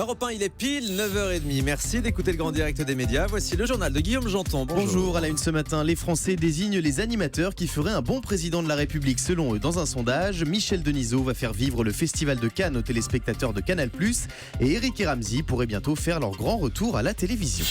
Europe 1, il est pile 9h30. Merci d'écouter le grand direct des médias. Voici le journal de Guillaume Janton. Bonjour, à la une ce matin, les Français désignent les animateurs qui feraient un bon président de la République selon eux. Dans un sondage, Michel Denisot va faire vivre le Festival de Cannes aux téléspectateurs de Canal+, et Eric et Ramzy pourraient bientôt faire leur grand retour à la télévision.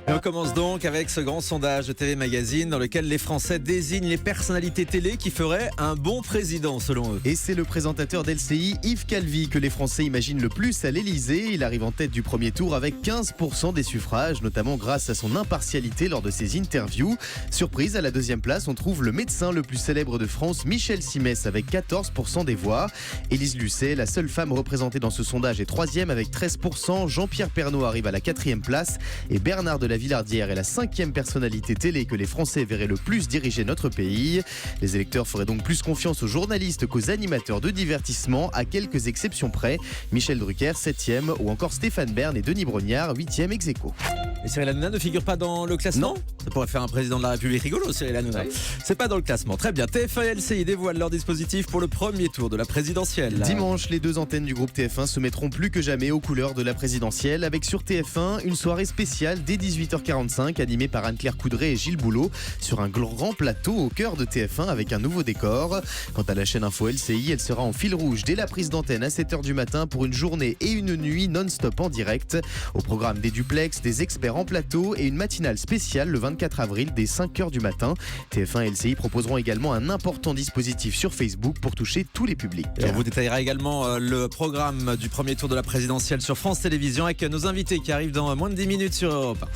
Et on commence donc avec ce grand sondage de TV Magazine dans lequel les Français désignent les personnalités télé qui feraient un bon président selon eux. Et c'est le présentateur d'LCI, Yves Calvi, que les Français imaginent le plus à l'Elysée. Il arrive en tête du premier tour avec 15% des suffrages, notamment grâce à son impartialité lors de ses interviews. Surprise, à la deuxième place, on trouve le médecin le plus célèbre de France, Michel Simès, avec 14% des voix. Élise Lucet, la seule femme représentée dans ce sondage, est troisième avec 13%. Jean-Pierre Pernaut arrive à la quatrième place et Bernard de la Villardière est la cinquième personnalité télé que les Français verraient le plus diriger notre pays. Les électeurs feraient donc plus confiance aux journalistes qu'aux animateurs de divertissement, à quelques exceptions près. Michel Drucker, 7e, ou encore Stéphane Bern et Denis Brognard, 8e ex aequo. Et Cyril Hanouna ne figure pas dans le classement ? Non. Ça pourrait faire un président de la République rigolo, Cyril Hanouna. Ouais. C'est pas dans le classement. Très bien. TF1 et LCI dévoilent leur dispositif pour le premier tour de la présidentielle. Dimanche, les deux antennes du groupe TF1 se mettront plus que jamais aux couleurs de la présidentielle, avec sur TF1 une soirée spéciale dès 18h45 animée par Anne-Claire Coudray et Gilles Boulot sur un grand plateau au cœur de TF1 avec un nouveau décor. Quant à la chaîne Info LCI, elle sera en fil rouge dès la prise d'antenne à 7h du matin pour une journée et une nuit non-stop en direct. Au programme des duplex, des experts en plateau et une matinale spéciale le 24 avril dès 5h du matin. TF1 et LCI proposeront également un important dispositif sur Facebook pour toucher tous les publics. Et on vous détaillera également le programme du premier tour de la présidentielle sur France Télévisions avec nos invités qui arrivent dans moins de 10 minutes sur Europe 1.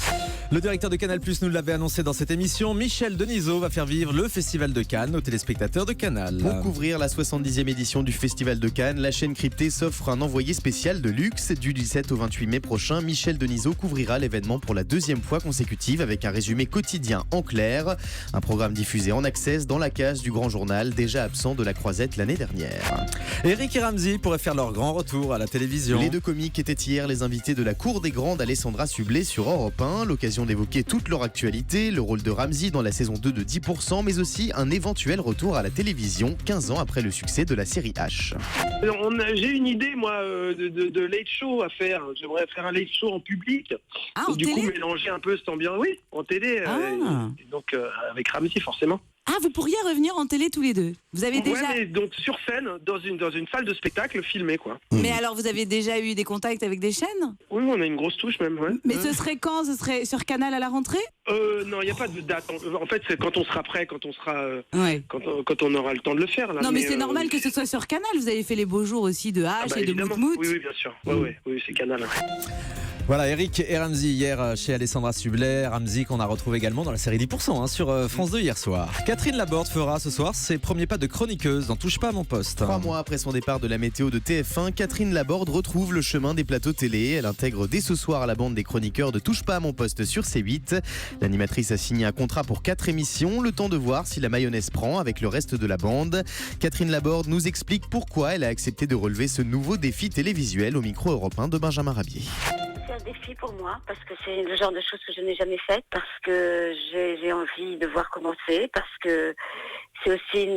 Le directeur de Canal+ nous l'avait annoncé dans cette émission. Michel Denisot va faire vivre le Festival de Cannes aux téléspectateurs de Canal. Pour couvrir la 70e édition du Festival de Cannes, la chaîne cryptée s'offre un envoyé spécial de luxe. Du 17 au 28 mai prochain, Michel Denisot couvrira l'événement pour la deuxième fois consécutive avec un résumé quotidien en clair. Un programme diffusé en access dans la case du Grand Journal, déjà absent de la Croisette l'année dernière. Eric et Ramzy pourraient faire leur grand retour à la télévision. Les deux comiques étaient hier les invités de la Cour des Grandes Alessandra Sublet sur Europe 1. L'occasion d'évoquer toute leur actualité, le rôle de Ramzy dans la saison 2 de 10%, mais aussi un éventuel retour à la télévision 15 ans après le succès de la série H. J'ai une idée, moi, de late show à faire. J'aimerais faire un late show en public. Ah, en du télé coup, mélanger un peu cette ambiance. Oui, en télé. Donc, avec Ramzy, forcément. Ah, vous pourriez revenir en télé tous les deux. Vous avez déjà. Ouais, mais donc sur scène, dans une salle de spectacle, filmée, quoi. Mais alors, vous avez déjà eu des contacts avec des chaînes ? Oui, on a une grosse touche, même, ouais. Mais ce serait quand ? Ce serait sur Canal à la rentrée ? Non, il n'y a pas de date. En fait, c'est quand on sera prêt, quand on sera. Ouais. Quand on aura le temps de le faire, là. Non, mais c'est normal que ce soit sur Canal. Vous avez fait les beaux jours aussi de H et de évidemment. Moutmout. Oui, bien sûr. Oui, c'est Canal. Voilà, Eric et Ramzy hier chez Alessandra Sublet. Ramzy qu'on a retrouvé également dans la série 10% sur France 2 hier soir. Catherine Laborde fera ce soir ses premiers pas de chroniqueuse dans Touche pas à mon poste. 3 mois après son départ de la météo de TF1, Catherine Laborde retrouve le chemin des plateaux télé. Elle intègre dès ce soir la bande des chroniqueurs de Touche pas à mon poste sur C8. L'animatrice a signé un contrat pour 4 émissions, le temps de voir si la mayonnaise prend avec le reste de la bande. Catherine Laborde nous explique pourquoi elle a accepté de relever ce nouveau défi télévisuel au micro européen de Benjamin Rabier. C'est un défi pour moi parce que c'est le genre de choses que je n'ai jamais faites, parce que j'ai envie de voir comment c'est, parce que c'est aussi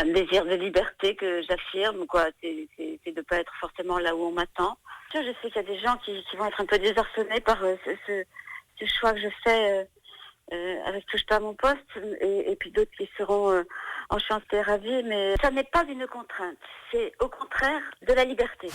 un désir de liberté que j'affirme, quoi. C'est de pas être forcément là où on m'attend. Je sais qu'il y a des gens qui vont être un peu désarçonnés par ce choix que je fais avec Touche pas à mon poste, et puis d'autres qui seront enchantés et ravis, mais ça n'est pas une contrainte, c'est au contraire de la liberté.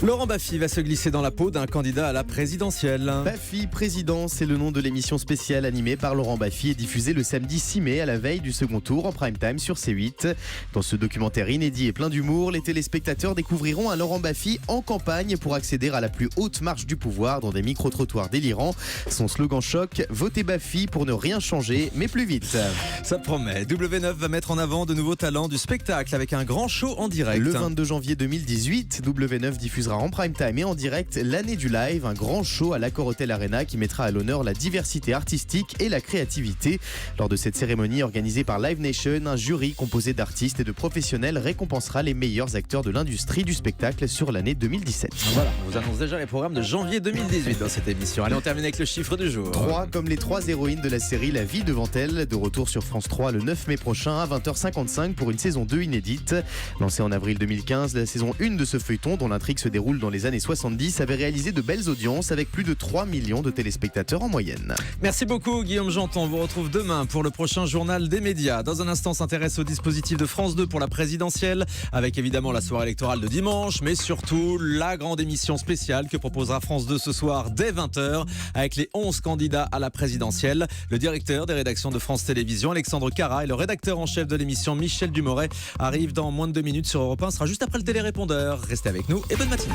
Laurent Baffy va se glisser dans la peau d'un candidat à la présidentielle. Baffy Président, c'est le nom de l'émission spéciale animée par Laurent Baffy et diffusée le samedi 6 mai à la veille du second tour en prime time sur C8. Dans ce documentaire inédit et plein d'humour, les téléspectateurs découvriront un Laurent Baffy en campagne pour accéder à la plus haute marche du pouvoir dans des micro-trottoirs délirants. Son slogan choc, votez Baffy pour ne rien changer, mais plus vite. Ça promet. W9 va mettre en avant de nouveaux talents du spectacle avec un grand show en direct. Le 22 janvier 2018, W9 diffusera célébrera en prime time et en direct l'année du live, un grand show à l'Accor Hotel Arena qui mettra à l'honneur la diversité artistique et la créativité. Lors de cette cérémonie organisée par Live Nation, un jury composé d'artistes et de professionnels récompensera les meilleurs acteurs de l'industrie du spectacle sur l'année 2017. Voilà, on vous annonce déjà les programmes de janvier 2018 dans cette émission. Allez, on termine avec le chiffre du jour. 3, comme les 3 héroïnes de la série La vie devant elle, de retour sur France 3 le 9 mai prochain à 20h55 pour une saison 2 inédite. Lancée en avril 2015, la saison 1 de ce feuilleton, dont l'intrigue se déroule dans les années 70, avait réalisé de belles audiences avec plus de 3 millions de téléspectateurs en moyenne. Merci beaucoup Guillaume Janton, on vous retrouve demain pour le prochain journal des médias. Dans un instant, on s'intéresse au dispositif de France 2 pour la présidentielle, avec évidemment la soirée électorale de dimanche, mais surtout la grande émission spéciale que proposera France 2 ce soir dès 20h avec les 11 candidats à la présidentielle. Le directeur des rédactions de France Télévisions, Alexandre Cara, et le rédacteur en chef de l'émission, Michel Dumoret, arrivent dans moins de 2 minutes sur Europe 1. Ce sera juste après le télérépondeur. Restez avec nous et bonne matinée.